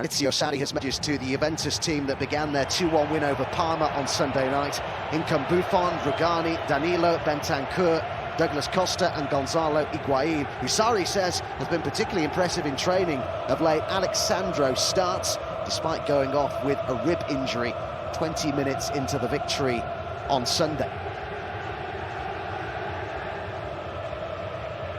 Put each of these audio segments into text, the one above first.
Maurizio Sarri has messages to the Juventus team that began their 2-1 win over Parma on Sunday night. In come Buffon, Rugani, Danilo, Bentancur, Douglas Costa and Gonzalo Higuain, who Sarri says has been particularly impressive in training of late. Alexandro starts despite going off with a rib injury 20 minutes into the victory on Sunday.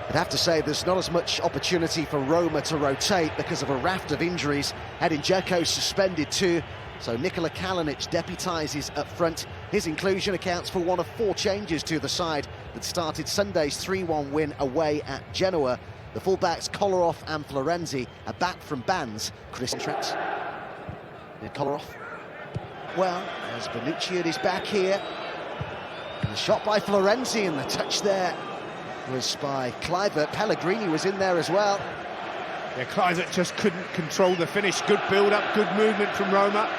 I'd have to say there's not as much opportunity for Roma to rotate because of a raft of injuries. Edin Dzeko suspended too, so Nikola Kalinic deputises up front. His inclusion accounts for one of 4 changes to the side that started Sunday's 3-1 win away at Genoa. The fullbacks Kolarov and Florenzi are back from bans. Chris Trent. Kolarov. Well, there's Bonucci at his back here. And the shot by Florenzi, and the touch there was by Kluivert. Pellegrini was in there as well. Yeah, Kluivert just couldn't control the finish. Good build-up, good movement from Roma.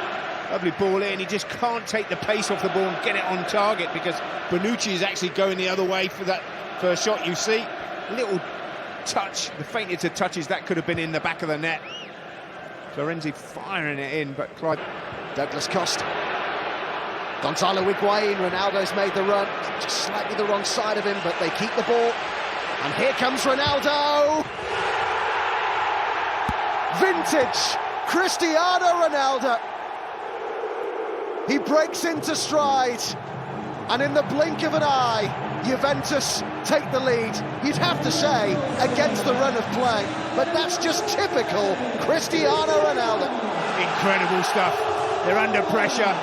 Lovely ball in. He just can't take the pace off the ball and get it on target because Bonucci is actually going the other way for that first shot. You see, little touch, the faintest of touches, that could have been in the back of the net. Florenzi firing it in, but Kluivert. Douglas Costa. Gonzalo Higuain, Ronaldo's made the run, just slightly the wrong side of him, but they keep the ball. And here comes Ronaldo! Vintage Cristiano Ronaldo! He breaks into stride, and in the blink of an eye, Juventus take the lead. You'd have to say, against the run of play, but that's just typical Cristiano Ronaldo. Incredible stuff. They're under pressure.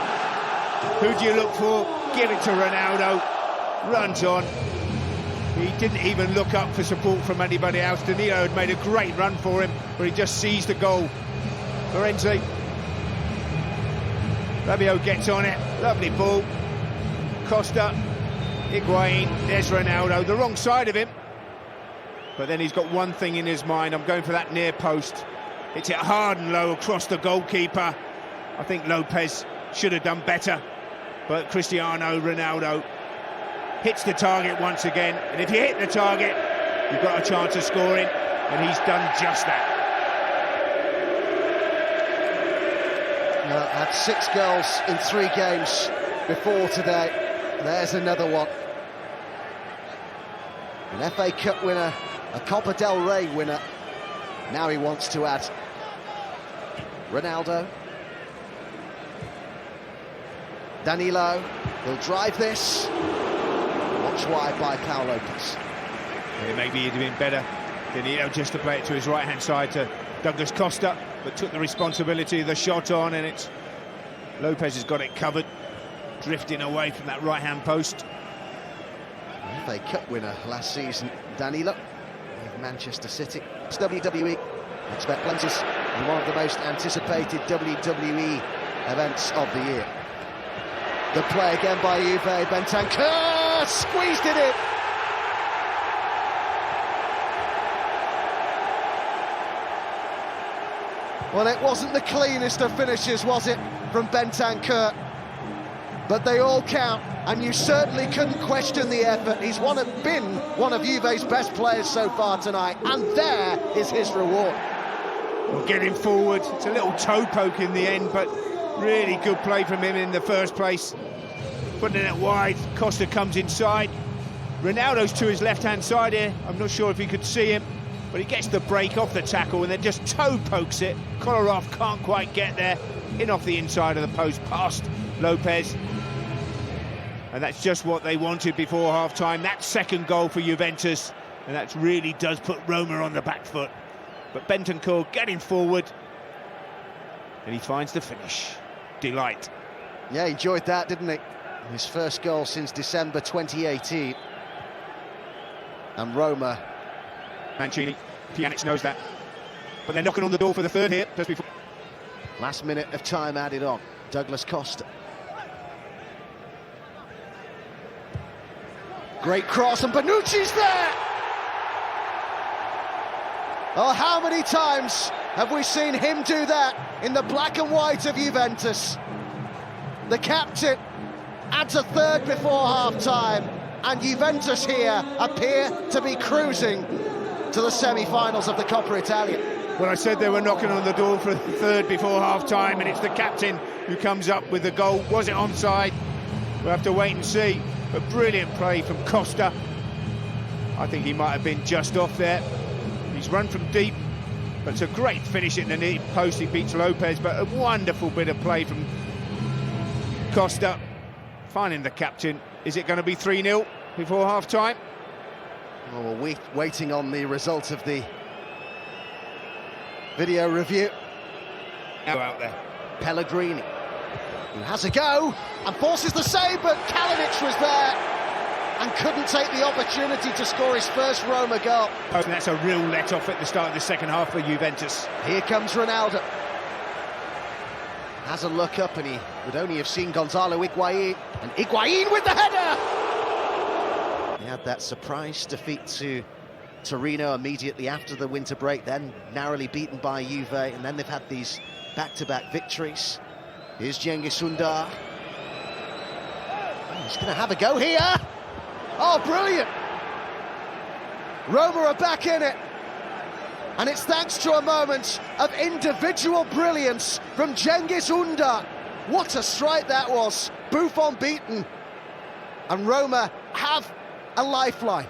Who do you look for? Give it to Ronaldo. Runs on. He didn't even look up for support from anybody else. Danilo had made a great run for him, but he just seized the goal. Florenzi. Rabiot gets on it. Lovely ball. Costa. Higuain. There's Ronaldo. The wrong side of him. But then he's got one thing in his mind. I'm going for that near post. Hits it hard and low across the goalkeeper. I think Lopez should have done better, but Cristiano Ronaldo hits the target once again, and if you hit the target, you've got a chance of scoring, and he's done just that. Had 6 goals in 3 games before today. There's another one. An FA Cup winner, a Copa del Rey winner. Now he wants to add Ronaldo. Danilo, he'll drive this. Watch wide by Pau Lopez. Yeah, maybe he'd have been better, Danilo, just to play it to his right-hand side to Douglas Costa, but took the responsibility of the shot on, and it's Lopez has got it covered, drifting away from that right-hand post. FA Cup winner last season, Danilo, with Manchester City. It's WWE. Expect plenty, and one of the most anticipated WWE events of the year. Good play again by Juve. Bentancur squeezed it in. Well, it wasn't the cleanest of finishes, was it, from Bentancur? But they all count, and you certainly couldn't question the effort. He's been one of Juve's best players so far tonight, and there is his reward. Well, getting forward, it's a little toe poke in the end, but really good play from him in the first place. Putting it wide, Costa comes inside. Ronaldo's to his left-hand side here. I'm not sure if he could see him, but he gets the break off the tackle and then just toe pokes it. Kolarov can't quite get there. In off the inside of the post, past Lopez. And that's just what they wanted before half-time. That second goal for Juventus, and that really does put Roma on the back foot. But Bentancur getting forward, and he finds the finish. Delight. Yeah, he enjoyed that, didn't he? His first goal since December 2018. And Roma. Mancini, Pjanic knows that. But they're knocking on the door for the third here, just before. Last minute of time added on. Douglas Costa. Great cross, and Bonucci's there! Oh, how many times have we seen him do that in the black and white of Juventus? The captain adds a third before half-time, and Juventus here appear to be cruising to the semi-finals of the Coppa Italia. Well, I said they were knocking on the door for a third before half-time, and it's the captain who comes up with the goal. Was it onside? We'll have to wait and see. But brilliant play from Costa. I think he might have been just off there. He's run from deep, but it's a great finish in the near post. He beats Lopez, but a wonderful bit of play from Costa. Finding the captain. Is it going to be 3-0 before half-time? Well, we're waiting on the result of the video review. Out there. Pellegrini, who has a go and forces the save, but Kalinic was there and couldn't take the opportunity to score his first Roma goal. And that's a real let-off at the start of the second half for Juventus. Here comes Ronaldo. Has a look up and he would only have seen Gonzalo Higuain. And Higuain with the header! He had that surprise defeat to Torino immediately after the winter break, then narrowly beaten by Juve, and then they've had these back-to-back victories. Here's Cengiz Ünder. Oh, he's going to have a go here. Oh, brilliant! Roma are back in it. And it's thanks to a moment of individual brilliance from Cengiz Ünder. What a strike that was. Buffon beaten. And Roma have a lifeline.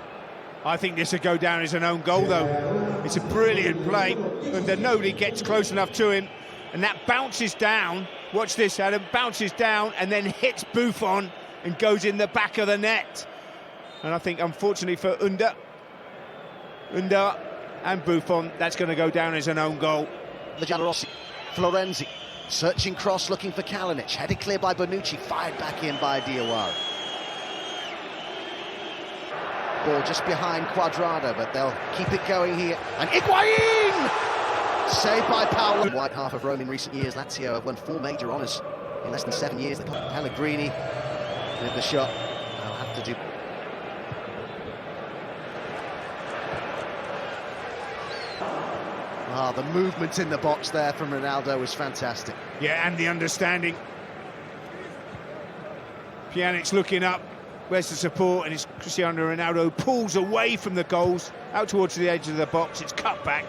I think this will go down as an own goal, though. It's a brilliant play, and then nobody gets close enough to him. And that bounces down. Watch this, Adam. Bounces down and then hits Buffon and goes in the back of the net. And I think, unfortunately for Ünder and Buffon, that's going to go down as an own goal. The Giallorossi, Florenzi, searching cross, looking for Kalinic, headed clear by Bonucci, fired back in by Diawara. Ball just behind Cuadrado, but they'll keep it going here. And Higuain! Saved by Paolo. White half of Rome in recent years. Lazio have won 4 major honours in less than 7 years. They got Pellegrini with the shot. They'll have to do. The movement in the box there from Ronaldo was fantastic. Yeah, and the understanding. Pjanic's looking up. Where's the support? And it's Cristiano Ronaldo pulls away from the goals, out towards the edge of the box. It's cut back.